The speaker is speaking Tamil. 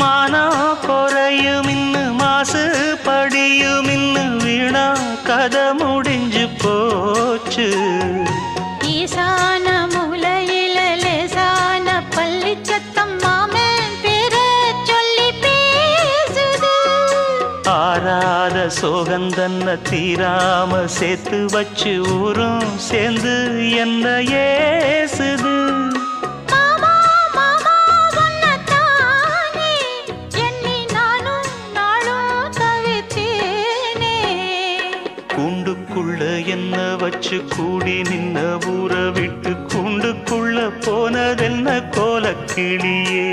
மானம் குறையும் இன்னு மாசு படியும் இன்னு வீணா கதை முடிஞ்சு போச்சு. ஈசான மூலையில லேசான பள்ளி சத்தம் மாமன் பேர சொல்லி பேசுது. ஆறாத சோகந்தன்ன தீராம சேர்த்து வச்சு ஊரும் சேர்ந்து என்ன ஏசுது. கூண்டுக்குள்ள என்ன வச்சு கூடி நின்ன ஊற விட்டு கூண்டுக்குள்ள போனதென்ன கோலக்கிளியே.